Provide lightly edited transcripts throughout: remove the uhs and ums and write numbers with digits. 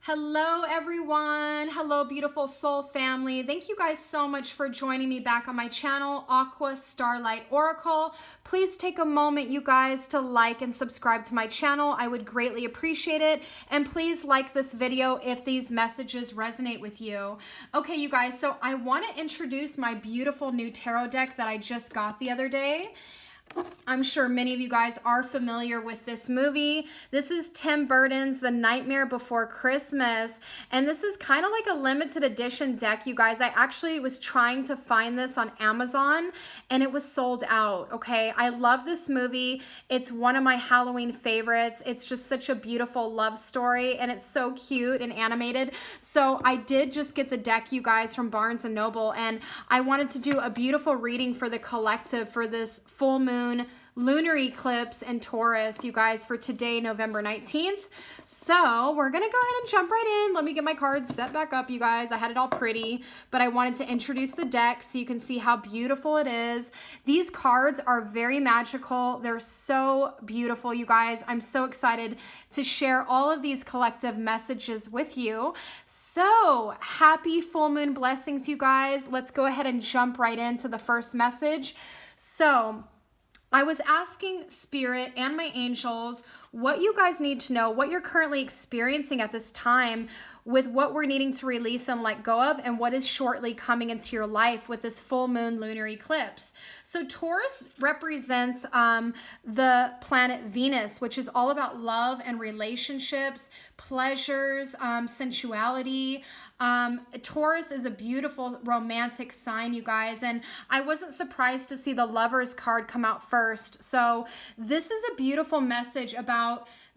Hello everyone. Hello beautiful soul family. Thank you guys so much for joining me back on my channel, Aqua Starlight Oracle. Please take a moment, you guys, to like and subscribe to my channel. I would greatly appreciate it. And please like this video if these messages resonate with you. Okay, you guys, so I want to introduce my beautiful new tarot deck that I just got the other day. I'm sure many of you guys are familiar with this movie. This is Tim Burton's The Nightmare Before Christmas, and this is kind of like a limited edition deck, you guys. I actually was trying to find this on Amazon, and it was sold out, okay? I love this movie. It's one of my Halloween favorites. It's just such a beautiful love story, and it's so cute and animated. So I did just get the deck, you guys, from Barnes & Noble, and I wanted to do a beautiful reading for the collective for this full moon lunar eclipse in Taurus, you guys, for today, November 19th. So we're gonna go ahead and jump right in. Let me get my cards set back up, you guys. I had it all pretty, but I wanted to introduce the deck so you can see how beautiful it is. These cards are very magical. They're so beautiful, you guys. I'm so excited to share all of these collective messages with you. So happy full moon blessings, you guys. Let's go ahead and jump right into the first message. So I was asking Spirit and my angels what you guys need to know, what you're currently experiencing at this time with what we're needing to release and let go of, and what is shortly coming into your life with this full moon lunar eclipse. So Taurus represents the planet Venus, which is all about love and relationships, pleasures, sensuality. Taurus is a beautiful romantic sign, you guys, and I wasn't surprised to see the Lovers card come out first. So this is a beautiful message about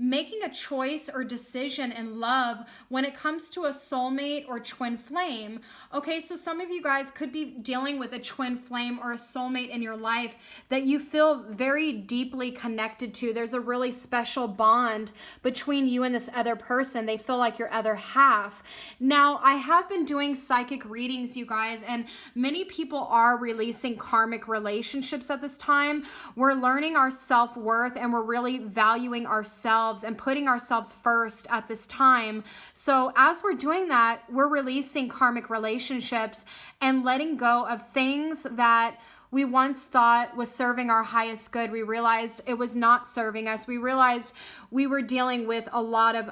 making a choice or decision in love when it comes to a soulmate or twin flame. Okay, so some of you guys could be dealing with a twin flame or a soulmate in your life that you feel very deeply connected to. There's a really special bond between you and this other person. They feel like your other half. Now, I have been doing psychic readings, you guys, and many people are releasing karmic relationships at this time. We're learning our self-worth, and we're really valuing ourselves and putting ourselves first at this time. So as we're doing that, we're releasing karmic relationships and letting go of things that we once thought was serving our highest good. We realized it was not serving us. We realized we were dealing with a lot of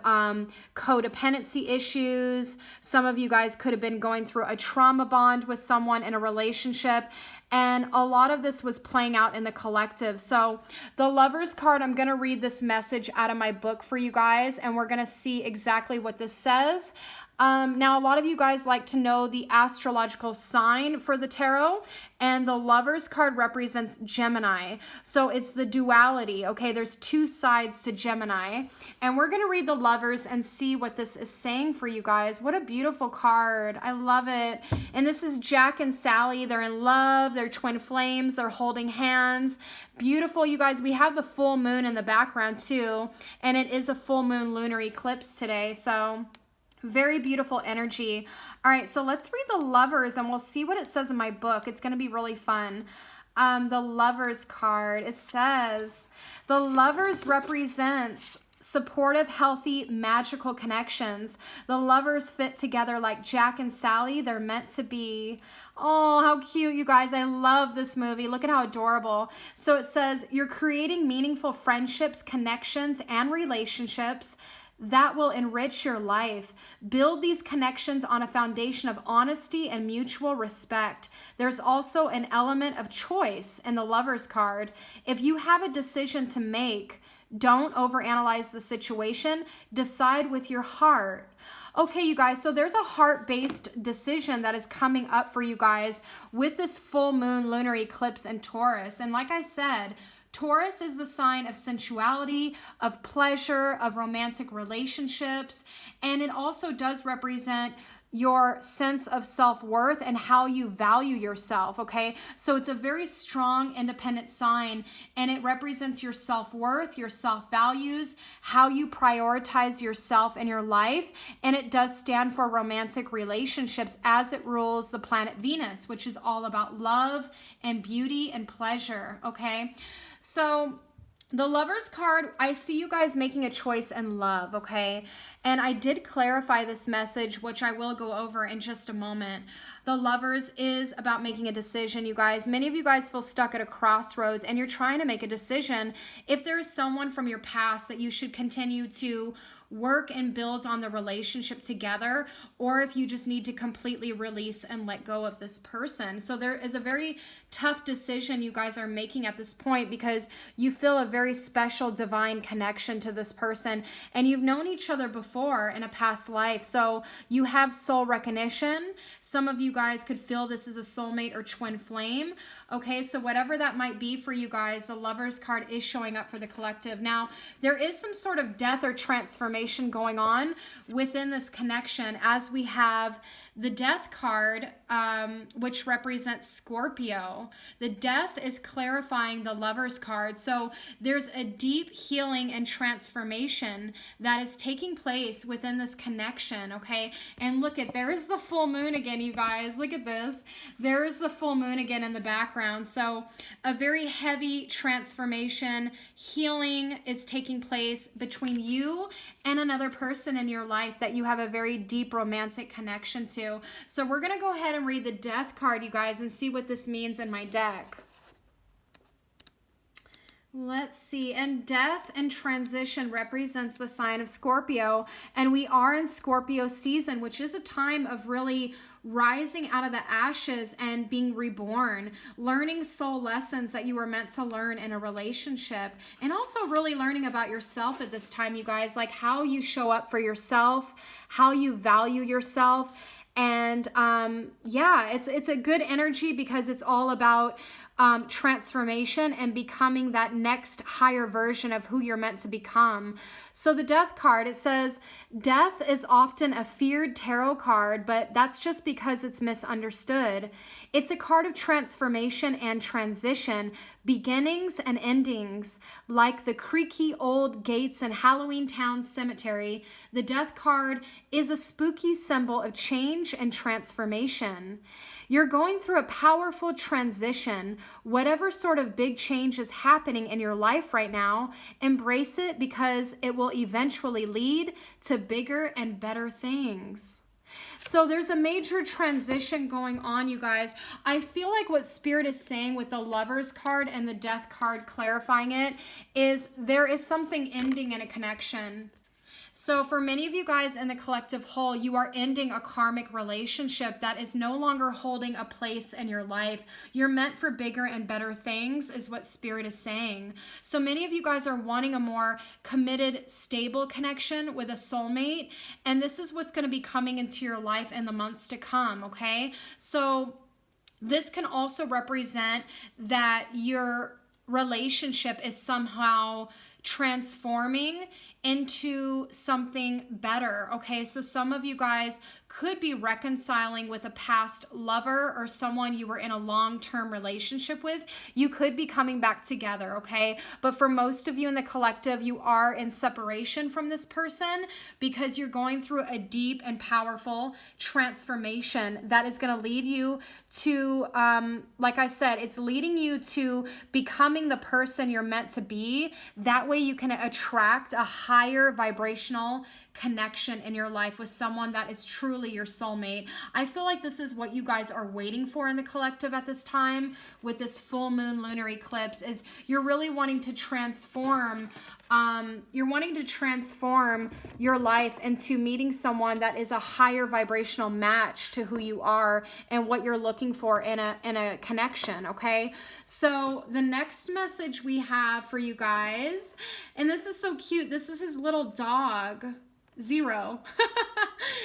codependency issues. Some of you guys could have been going through a trauma bond with someone in a relationship, and a lot of this was playing out in the collective. So the Lovers card, I'm going to read this message out of my book for you guys, and we're going to see exactly what this says. Now, a lot of you guys like to know the astrological sign for the tarot, and the Lovers card represents Gemini. So it's the duality, okay? There's two sides to Gemini, and we're going to read the Lovers and see what this is saying for you guys. What a beautiful card. I love it. And this is Jack and Sally. They're in love. They're twin flames. They're holding hands. Beautiful, you guys. We have the full moon in the background too, and it is a full moon lunar eclipse today. So very beautiful energy. All right, so let's read the Lovers and we'll see what it says in my book. It's going to be really fun. The Lovers card, it says, the Lovers represents supportive, healthy, magical connections. The Lovers fit together like Jack and Sally. They're meant to be. Oh, how cute, you guys. I love this movie. Look at how adorable. So it says, you're creating meaningful friendships, connections, and relationships that will enrich your life. Build these connections on a foundation of honesty and mutual respect. There's also an element of choice in the Lovers card. If you have a decision to make, don't overanalyze the situation. Decide with your heart. Okay, you guys, so there's a heart-based decision that is coming up for you guys with this full moon lunar eclipse in Taurus. And like I said, Taurus is the sign of sensuality, of pleasure, of romantic relationships, and it also does represent your sense of self-worth and how you value yourself, okay? So it's a very strong, independent sign, and it represents your self-worth, your self-values, how you prioritize yourself in your life, and it does stand for romantic relationships as it rules the planet Venus, which is all about love and beauty and pleasure, okay? So The Lovers card, I see you guys making a choice in love, okay? And I did clarify this message, which I will go over in just a moment. The Lovers is about making a decision, you guys. Many of you guys feel stuck at a crossroads and you're trying to make a decision if there is someone from your past that you should continue to work and build on the relationship together, or if you just need to completely release and let go of this person. So there is a very tough decision you guys are making at this point because you feel a very special divine connection to this person and you've known each other before in a past life. So you have soul recognition. Some of you guys could feel this is a soulmate or twin flame. Okay, so whatever that might be for you guys, the Lovers card is showing up for the collective. Now, there is some sort of death or transformation going on within this connection as we have the Death card, which represents Scorpio. The Death is clarifying the Lovers card. So there's a deep healing and transformation that is taking place within this connection, okay? And look at, there is the full moon again, you guys. Look at this. There is the full moon again in the background. So a very heavy transformation, healing is taking place between you and another person in your life that you have a very deep romantic connection to. So we're going to go ahead and read the Death card, you guys, and see what this means in my deck. Let's see. And death and transition represents the sign of Scorpio. And we are in Scorpio season, which is a time of really rising out of the ashes and being reborn, learning soul lessons that you were meant to learn in a relationship, and also really learning about yourself at this time, you guys, like how you show up for yourself, how you value yourself. And yeah, it's a good energy because it's all about transformation and becoming that next higher version of who you're meant to become. So the Death card, it says, death is often a feared tarot card, but that's just because it's misunderstood. It's a card of transformation and transition, beginnings and endings. Like the creaky old gates in Halloween Town Cemetery, the Death card is a spooky symbol of change and transformation. You're going through a powerful transition. Whatever sort of big change is happening in your life right now, embrace it because it will eventually lead to bigger and better things. So there's a major transition going on, you guys. I feel like what Spirit is saying with the Lovers card and the Death card clarifying it is there is something ending in a connection. So for many of you guys in the collective whole, you are ending a karmic relationship that is no longer holding a place in your life. You're meant for bigger and better things is what Spirit is saying. So many of you guys are wanting a more committed, stable connection with a soulmate. And this is what's going to be coming into your life in the months to come, okay? So this can also represent that your relationship is somehow transforming into something better, okay? So some of you guys could be reconciling with a past lover or someone you were in a long-term relationship with. You could be coming back together, okay? But for most of you in the collective, you are in separation from this person because you're going through a deep and powerful transformation that is going to lead you to, like I said, it's leading you to becoming the person you're meant to be. That way you can attract a higher vibrational connection in your life with someone that is truly your soulmate. I feel like this is what you guys are waiting for in the collective at this time with this full moon lunar eclipse is you're really wanting to transform your life into meeting someone that is a higher vibrational match to who you are and what you're looking for in a connection, okay? So the next message we have for you guys, and this is so cute. This is his little dog, Zero.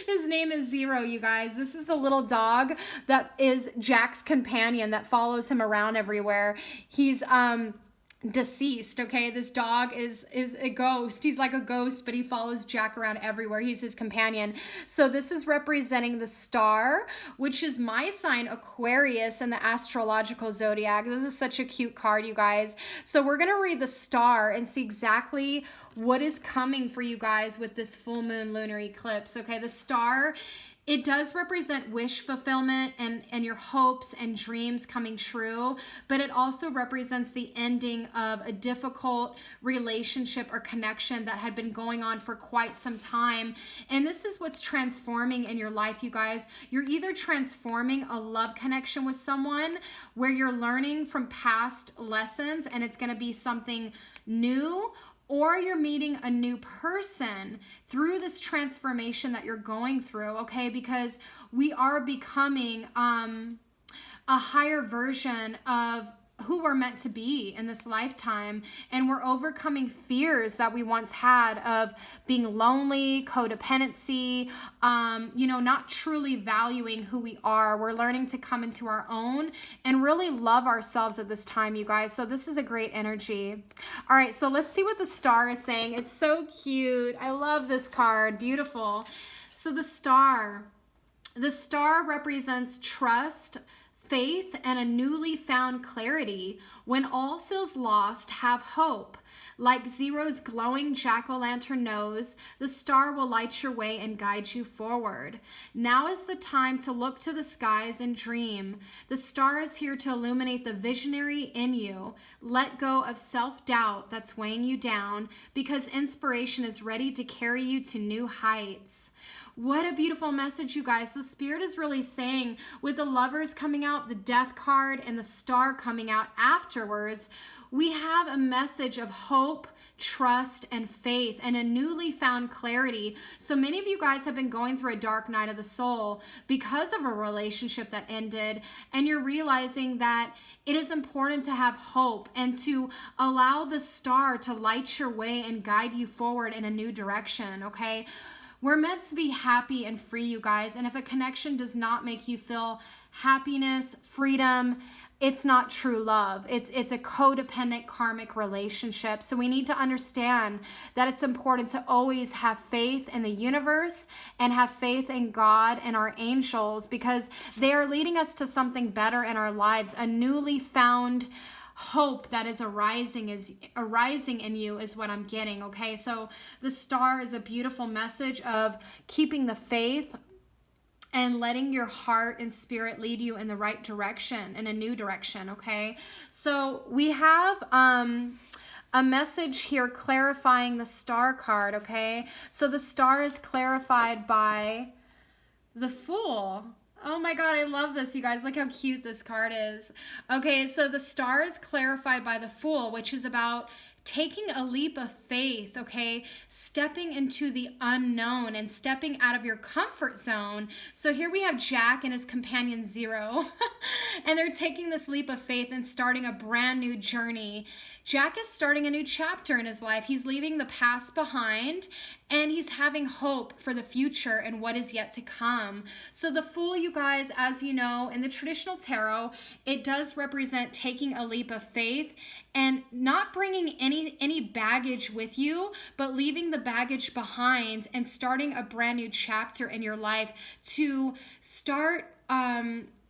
His name is Zero, you guys. This is the little dog that is Jack's companion that follows him around everywhere. He's deceased, okay? This dog is a ghost. He's like a ghost, but he follows Jack around everywhere. He's his companion. So this is representing the star, which is my sign, Aquarius, in the astrological zodiac. This is such a cute card, you guys. So we're going to read the star and see exactly what is coming for you guys with this full moon lunar eclipse, okay? The star It does represent wish fulfillment and your hopes and dreams coming true, but it also represents the ending of a difficult relationship or connection that had been going on for quite some time. And this is what's transforming in your life, you guys. You're either transforming a love connection with someone where you're learning from past lessons and it's going to be something new, or you're meeting a new person through this transformation that you're going through, okay? Because we are becoming a higher version of who we're meant to be in this lifetime, and we're overcoming fears that we once had of being lonely, codependency, not truly valuing who we are. We're learning to come into our own and really love ourselves at this time, you guys. So this is a great energy. All right, so let's see what the star is saying. It's so cute. I love this card. Beautiful. So the star represents trust, faith, and a newly found clarity. When all feels lost, have hope. Like Zero's glowing jack-o'-lantern nose, the star will light your way and guide you forward. Now is the time to look to the skies and dream. The star is here to illuminate the visionary in you. Let go of self-doubt that's weighing you down, because inspiration is ready to carry you to new heights. What a beautiful message, you guys. The Spirit is really saying, with the Lovers coming out, the Death card, and the Star coming out afterwards, we have a message of hope, trust, and faith, and a newly found clarity. So many of you guys have been going through a dark night of the soul because of a relationship that ended, and you're realizing that it is important to have hope and to allow the star to light your way and guide you forward in a new direction, okay? We're meant to be happy and free, you guys. And if a connection does not make you feel happiness, freedom, it's not true love. It's a codependent karmic relationship. So we need to understand that it's important to always have faith in the universe and have faith in God and our angels, because they are leading us to something better in our lives, a newly found hope that is arising in you is what I'm getting, okay? So the star is a beautiful message of keeping the faith and letting your heart and spirit lead you in the right direction, in a new direction, okay? So we have a message here clarifying the star card, okay? So the star is clarified by the Fool. Oh my God, I love this, you guys. Look how cute this card is. Okay, so the star is clarified by the Fool, which is about taking a leap of faith, okay? Stepping into the unknown and stepping out of your comfort zone. So here we have Jack and his companion Zero, and they're taking this leap of faith and starting a brand new journey. Jack is starting a new chapter in his life. He's leaving the past behind, and he's having hope for the future and what is yet to come. So the Fool, you guys, as you know, in the traditional tarot, it does represent taking a leap of faith and not bringing any baggage with you, but leaving the baggage behind and starting a brand new chapter in your life to start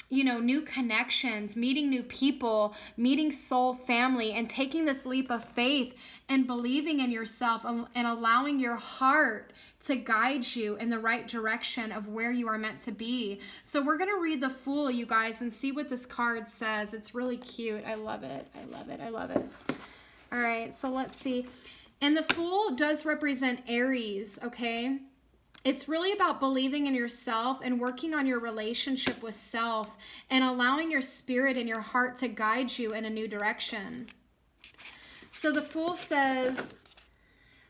new connections, meeting new people, meeting soul family, and taking this leap of faith and believing in yourself and allowing your heart to guide you in the right direction of where you are meant to be. So we're going to read the Fool, you guys, and see what this card says. It's really cute. I love it. I love it. I love it. All right, so let's see. And the Fool does represent Aries, okay? It's really about believing in yourself and working on your relationship with self and allowing your spirit and your heart to guide you in a new direction. So the Fool says,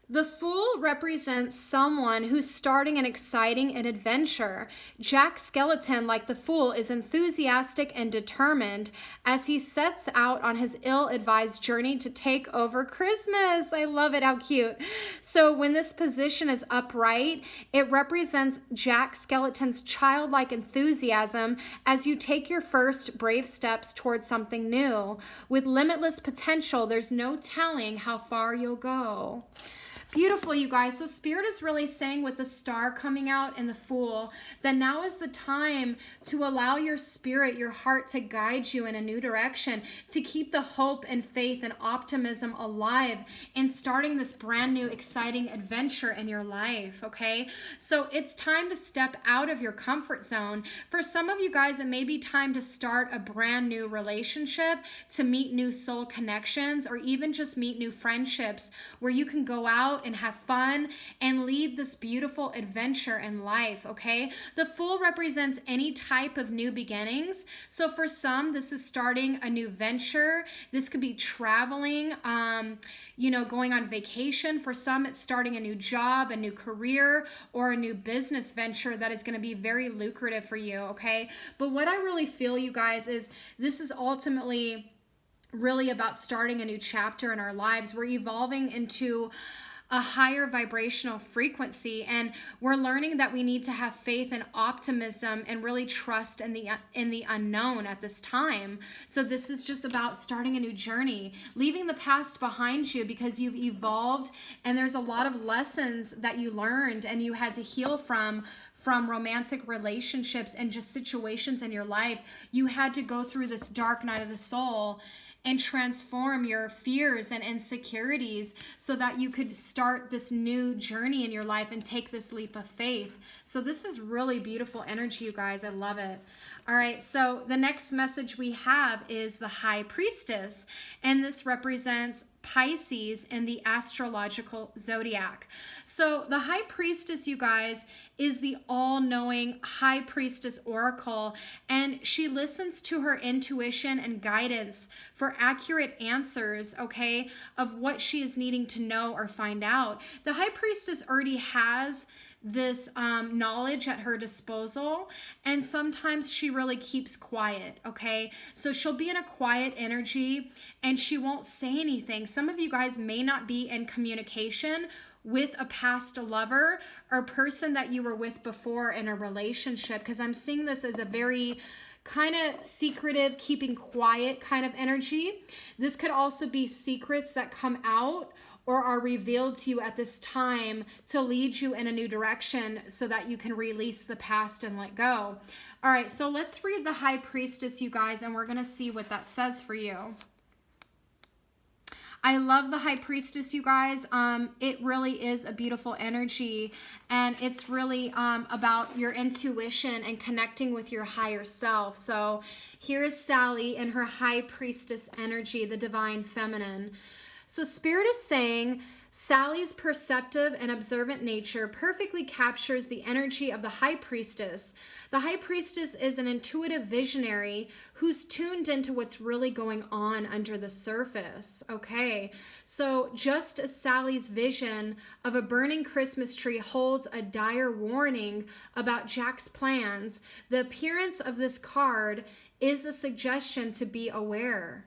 the Fool represents someone who's starting an exciting adventure. Jack Skeleton, like the Fool, is enthusiastic and determined as he sets out on his ill-advised journey to take over Christmas. I love it. How cute. So when this position is upright, it represents Jack Skeleton's childlike enthusiasm as you take your first brave steps towards something new. With limitless potential, there's no telling how far you'll go. Beautiful, you guys. So Spirit is really saying with the Star coming out and the Fool that now is the time to allow your spirit, your heart to guide you in a new direction, to keep the hope and faith and optimism alive in starting this brand new exciting adventure in your life, okay? So it's time to step out of your comfort zone. For some of you guys, it may be time to start a brand new relationship, to meet new soul connections, or even just meet new friendships where you can go out and have fun and lead this beautiful adventure in life, okay? The Fool represents any type of new beginnings. So for some, this is starting a new venture. This could be traveling, going on vacation. For some, it's starting a new job, a new career, or a new business venture that is going to be very lucrative for you, okay? But what I really feel, you guys, is this is ultimately really about starting a new chapter in our lives. We're evolving into a higher vibrational frequency, and we're learning that we need to have faith and optimism and really trust in the unknown at this time. So this is just about starting a new journey, leaving the past behind you because you've evolved, and there's a lot of lessons that you learned and you had to heal from romantic relationships and just situations in your life. You had to go through this dark night of the soul and transform your fears and insecurities so that you could start this new journey in your life and take this leap of faith. So this is really beautiful energy, you guys. I love it. All right, so the next message we have is the High Priestess, and this represents Pisces in the astrological zodiac. So the High Priestess, you guys, is the all-knowing High Priestess Oracle, and she listens to her intuition and guidance for accurate answers, okay, of what she is needing to know or find out. The High Priestess already has this knowledge at her disposal, and sometimes she really keeps quiet, okay? So she'll be in a quiet energy and she won't say anything. Some of you guys may not be in communication with a past lover or person that you were with before in a relationship, because I'm seeing this as a very kind of secretive, keeping quiet kind of energy. This could also be secrets that come out or are revealed to you at this time to lead you in a new direction so that you can release the past and let go. All right, so let's read the High Priestess, you guys, and we're going to see what that says for you. I love the High Priestess, you guys. It really is a beautiful energy, and it's really about your intuition and connecting with your higher self. So here is Sally in her High Priestess energy, the divine feminine. So Spirit is saying Sally's perceptive and observant nature perfectly captures the energy of the High Priestess. The High Priestess is an intuitive visionary who's tuned into what's really going on under the surface. Okay, so just as Sally's vision of a burning Christmas tree holds a dire warning about Jack's plans, the appearance of this card is a suggestion to be aware.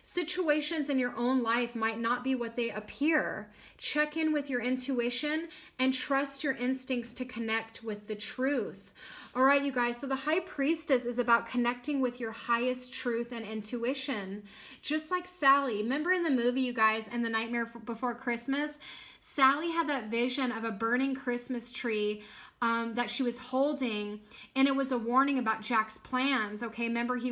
Situations in your own life might not be what they appear. Check in with your intuition and trust your instincts to connect with the truth. All right, you guys, so the High Priestess is about connecting with your highest truth and intuition. Just like Sally, remember in the movie, you guys, in The Nightmare Before Christmas, Sally had that vision of a burning Christmas tree that she was holding, and it was a warning about Jack's plans. Okay, remember he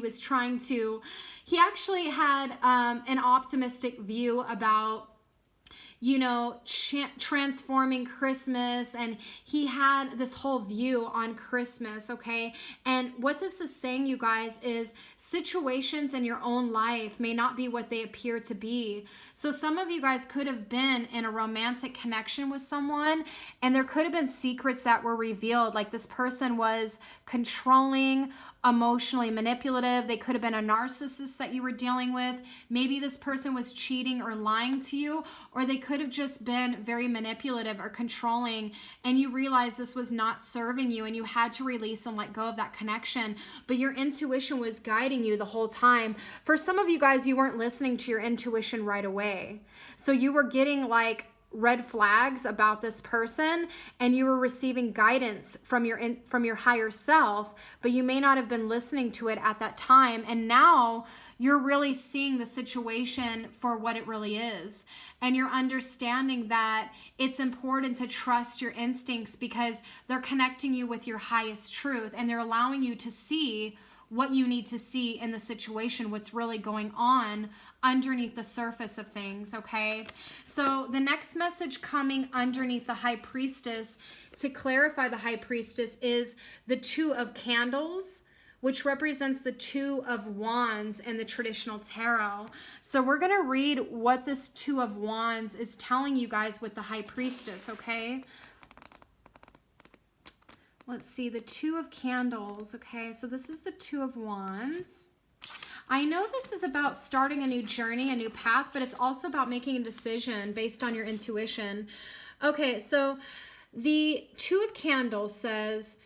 actually had an optimistic view about transforming Christmas, and he had this whole view on Christmas, okay? And what this is saying, you guys, is situations in your own life may not be what they appear to be. So some of you guys could have been in a romantic connection with someone, and there could have been secrets that were revealed, like this person was controlling, emotionally manipulative. They could have been a narcissist that you were dealing with. Maybe this person was cheating or lying to you, or they could have just been very manipulative or controlling, and you realized this was not serving you and you had to release and let go of that connection, but your intuition was guiding you the whole time. For some of you guys, you weren't listening to your intuition right away. So you were getting like red flags about this person, and you were receiving guidance from your higher self, but you may not have been listening to it at that time, and now you're really seeing the situation for what it really is, and you're understanding that it's important to trust your instincts because they're connecting you with your highest truth, and they're allowing you to see what you need to see in the situation, what's really going on underneath the surface of things, okay? So the next message coming underneath the High Priestess, to clarify the High Priestess, is the Two of Candles, which represents the Two of Wands in the traditional tarot. So we're going to read what this Two of Wands is telling you guys with the High Priestess, okay? Let's see, the Two of Candles, okay? So this is the Two of Wands. I know this is about starting a new journey, a new path, but it's also about making a decision based on your intuition. Okay, so the Two of Candles says,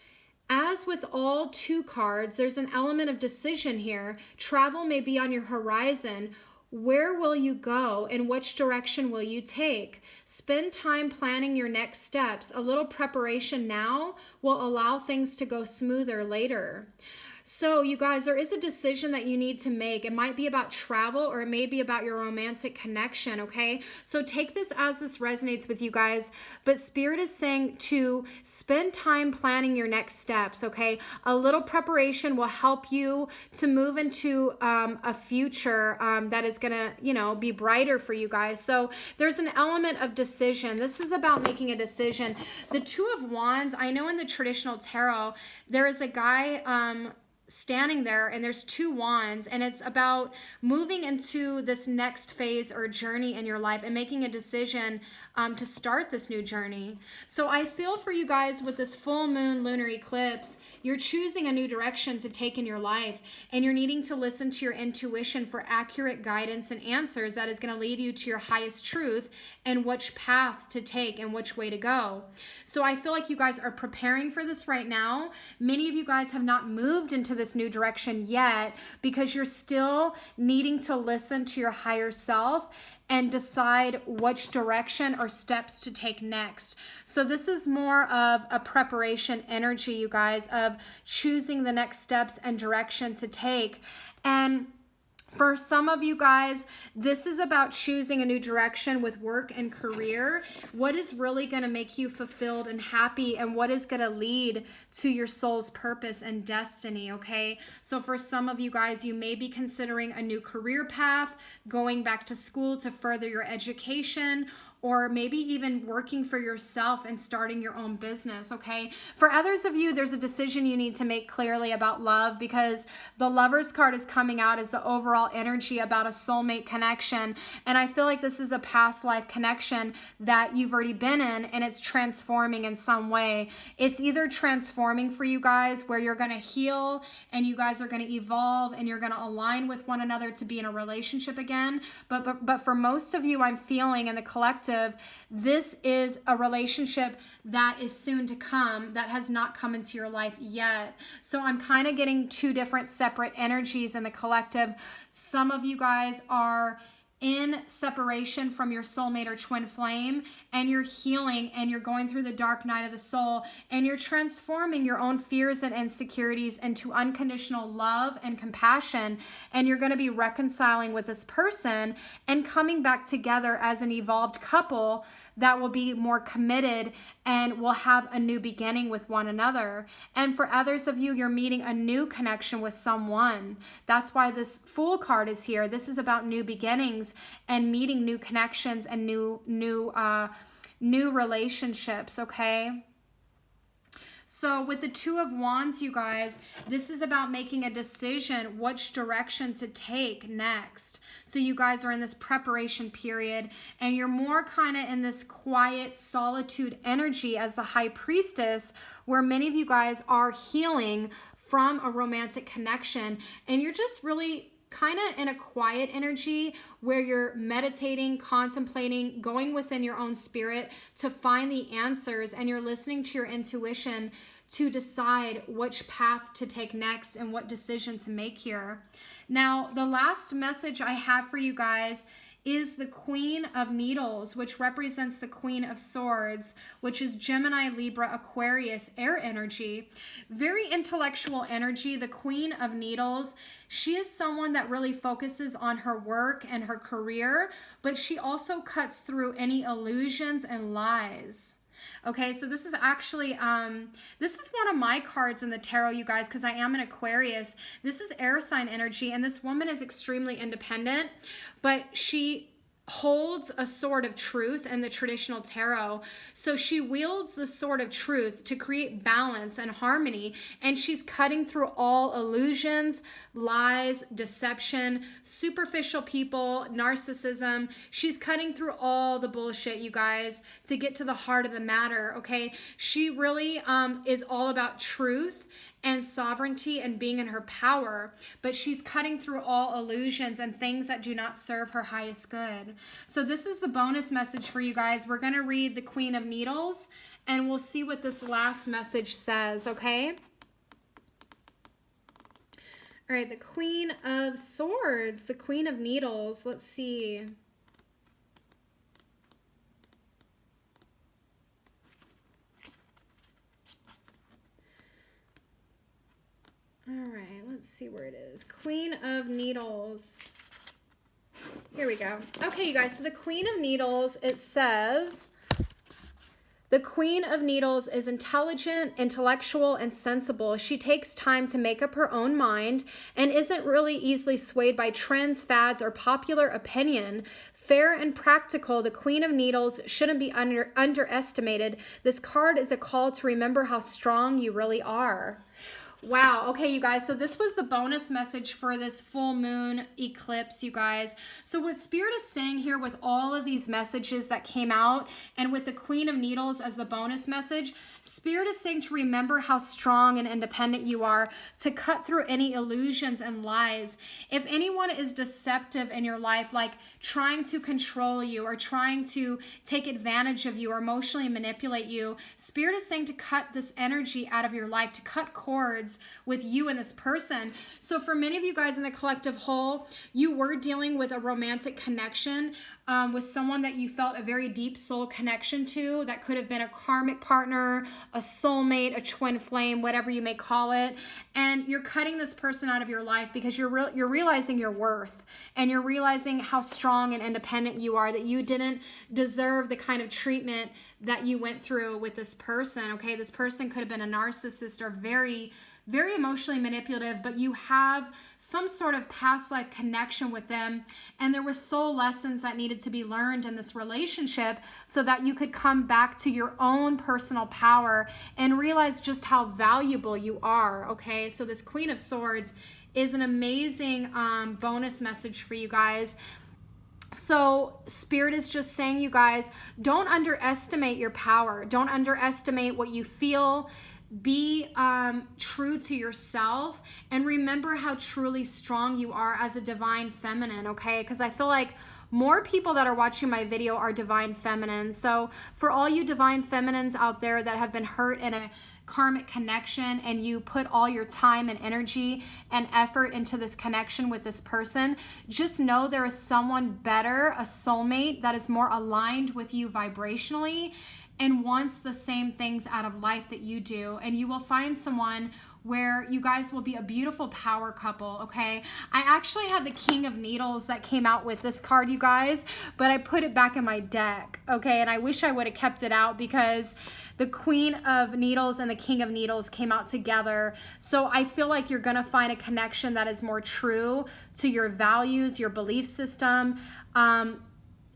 as with all two cards, there's an element of decision here. Travel may be on your horizon. Where will you go and which direction will you take? Spend time planning your next steps. A little preparation now will allow things to go smoother later. So you guys, there is a decision that you need to make. It might be about travel, or it may be about your romantic connection, okay? So take this as this resonates with you guys. But Spirit is saying to spend time planning your next steps, okay? A little preparation will help you to move into a future that is gonna, you know, be brighter for you guys. So there's an element of decision. This is about making a decision. The Two of Wands, I know in the traditional tarot, there is a guy standing there, and there's two wands, and it's about moving into this next phase or journey in your life and making a decision to start this new journey. So I feel for you guys with this full moon lunar eclipse, you're choosing a new direction to take in your life, and you're needing to listen to your intuition for accurate guidance and answers that is going to lead you to your highest truth and which path to take and which way to go. So I feel like you guys are preparing for this right now. Many of you guys have not moved into this new direction yet because you're still needing to listen to your higher self and decide which direction or steps to take next. So this is more of a preparation energy, you guys, of choosing the next steps and direction to take. And for some of you guys, this is about choosing a new direction with work and career. What is really going to make you fulfilled and happy, and what is going to lead to your soul's purpose and destiny, okay? So for some of you guys, you may be considering a new career path, going back to school to further your education, or maybe even working for yourself and starting your own business, okay? For others of you, there's a decision you need to make clearly about love, because the Lover's card is coming out as the overall energy about a soulmate connection. And I feel like this is a past life connection that you've already been in, and it's transforming in some way. It's either transforming for you guys where you're going to heal and you guys are going to evolve and you're going to align with one another to be in a relationship again. But for most of you, I'm feeling in the collective, this is a relationship that is soon to come, that has not come into your life yet. So I'm kind of getting two different separate energies in the collective. Some of you guys are in separation from your soulmate or twin flame, and you're healing, and you're going through the dark night of the soul, and you're transforming your own fears and insecurities into unconditional love and compassion, and you're going to be reconciling with this person and coming back together as an evolved couple that will be more committed and will have a new beginning with one another. And for others of you, you're meeting a new connection with someone. That's why this Fool card is here. This is about new beginnings and meeting new connections and new relationships, okay? So with the Two of Wands, you guys, this is about making a decision which direction to take next. So you guys are in this preparation period, and you're more kind of in this quiet solitude energy as the High Priestess, where many of you guys are healing from a romantic connection, and you're just really kind of in a quiet energy where you're meditating, contemplating, going within your own spirit to find the answers, and you're listening to your intuition to decide which path to take next and what decision to make here. Now, the last message I have for you guys is the Queen of Needles, which represents the Queen of Swords, which is Gemini, Libra, Aquarius, air energy. Very intellectual energy. The Queen of Needles, she is someone that really focuses on her work and her career, but she also cuts through any illusions and lies. Okay, so this is actually, this is one of my cards in the tarot, you guys, because I am an Aquarius. This is air sign energy, and this woman is extremely independent, but she holds a sword of truth in the traditional tarot. So she wields the sword of truth to create balance and harmony, and she's cutting through all illusions, lies, deception, superficial people, narcissism. She's cutting through all the bullshit, you guys, to get to the heart of the matter, okay? She really is all about truth and sovereignty and being in her power, but she's cutting through all illusions and things that do not serve her highest good. So this is the bonus message for you guys. We're going to read the Queen of Needles, and we'll see what this last message says, okay? All right, the Queen of Swords, the Queen of Needles. Let's see. All right, let's see where it is. Queen of Needles. Here we go. Okay, you guys, so the Queen of Needles, it says, the Queen of Needles is intelligent, intellectual, and sensible. She takes time to make up her own mind and isn't really easily swayed by trends, fads, or popular opinion. Fair and practical, the Queen of Needles shouldn't be underestimated. This card is a call to remember how strong you really are. Wow. Okay, you guys. So this was the bonus message for this full moon eclipse, you guys. So what Spirit is saying here with all of these messages that came out and with the Queen of Needles as the bonus message, Spirit is saying to remember how strong and independent you are, to cut through any illusions and lies. If anyone is deceptive in your life, like trying to control you or trying to take advantage of you or emotionally manipulate you, Spirit is saying to cut this energy out of your life, to cut cords with you and this person. So for many of you guys in the collective whole, you were dealing with a romantic connection with someone that you felt a very deep soul connection to. That could have been a karmic partner, a soulmate, a twin flame, whatever you may call it. And you're cutting this person out of your life because you're realizing your worth, and you're realizing how strong and independent you are, that you didn't deserve the kind of treatment that you went through with this person. Okay, this person could have been a narcissist or very emotionally manipulative, but you have some sort of past life connection with them, and there were soul lessons that needed to be learned in this relationship so that you could come back to your own personal power and realize just how valuable you are. Okay, so this Queen of Swords is an amazing bonus message for you guys. So Spirit is just saying, you guys, don't underestimate your power. Don't underestimate what you feel. Be true to yourself, and remember how truly strong you are as a divine feminine, okay? Because I feel like more people that are watching my video are divine feminine. So for all you divine feminines out there that have been hurt in a karmic connection, and you put all your time and energy and effort into this connection with this person, just know there is someone better, a soulmate that is more aligned with you vibrationally and wants the same things out of life that you do. And you will find someone where you guys will be a beautiful power couple, okay? I actually had the King of Needles that came out with this card, you guys, but I put it back in my deck, okay? And I wish I would have kept it out because the Queen of Needles and the King of Needles came out together. So I feel like you're gonna find a connection that is more true to your values, your belief system.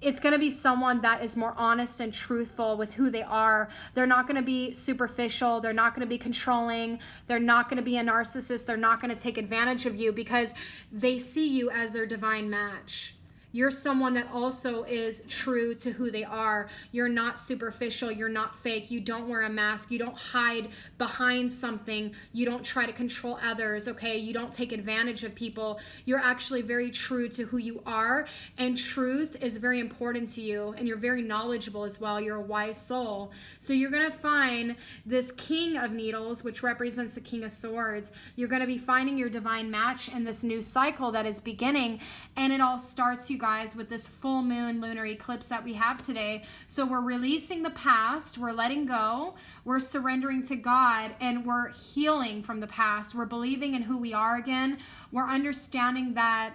It's going to be someone that is more honest and truthful with who they are. They're not going to be superficial. They're not going to be controlling. They're not going to be a narcissist. They're not going to take advantage of you because they see you as their divine match. You're someone that also is true to who they are. You're not superficial. You're not fake. You don't wear a mask. You don't hide behind something. You don't try to control others, okay? You don't take advantage of people. You're actually very true to who you are, and truth is very important to you, and you're very knowledgeable as well. You're a wise soul. So you're going to find this King of Needles, which represents the King of Swords. You're going to be finding your divine match in this new cycle that is beginning, and it all starts, you guys, with this full moon lunar eclipse that we have today. So we're releasing the past, we're letting go, we're surrendering to God, and we're healing from the past. We're believing in who we are again. We're understanding that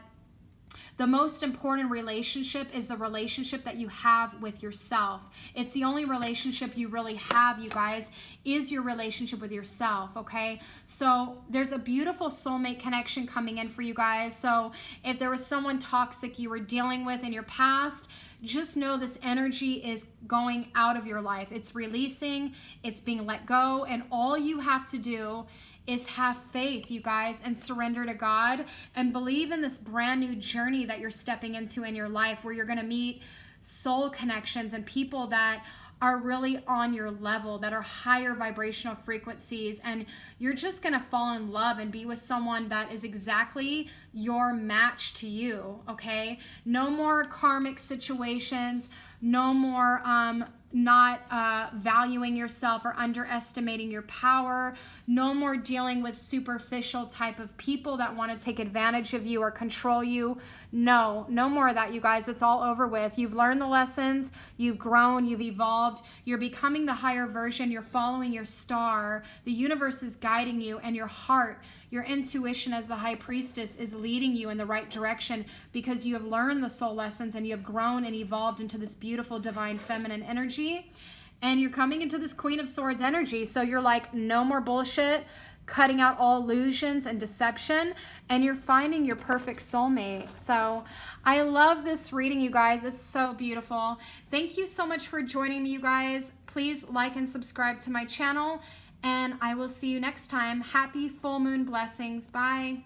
the most important relationship is the relationship that you have with yourself. It's the only relationship you really have, you guys, is your relationship with yourself, okay? So there's a beautiful soulmate connection coming in for you guys. So if there was someone toxic you were dealing with in your past, just know this energy is going out of your life. It's releasing, it's being let go, and all you have to do is have faith, you guys, and surrender to God and believe in this brand new journey that you're stepping into in your life, where you're going to meet soul connections and people that are really on your level, that are higher vibrational frequencies, and you're just going to fall in love and be with someone that is exactly your match to you, okay? No more karmic situations, no more not valuing yourself or underestimating your power, no more dealing with superficial type of people that want to take advantage of you or control you. No more of that, you guys. It's all over with. You've learned the lessons, you've grown, you've evolved, you're becoming the higher version, you're following your star, the universe is guiding you, and your heart, your intuition as the high priestess is leading you in the right direction, because you have learned the soul lessons and you have grown and evolved into this beautiful divine feminine energy, and you're coming into this Queen of Swords energy. So you're like, no more bullshit, cutting out all illusions and deception, and you're finding your perfect soulmate. So I love this reading, you guys. It's so beautiful. Thank you so much for joining me, you guys. Please like and subscribe to my channel, and I will see you next time. Happy full moon blessings. Bye.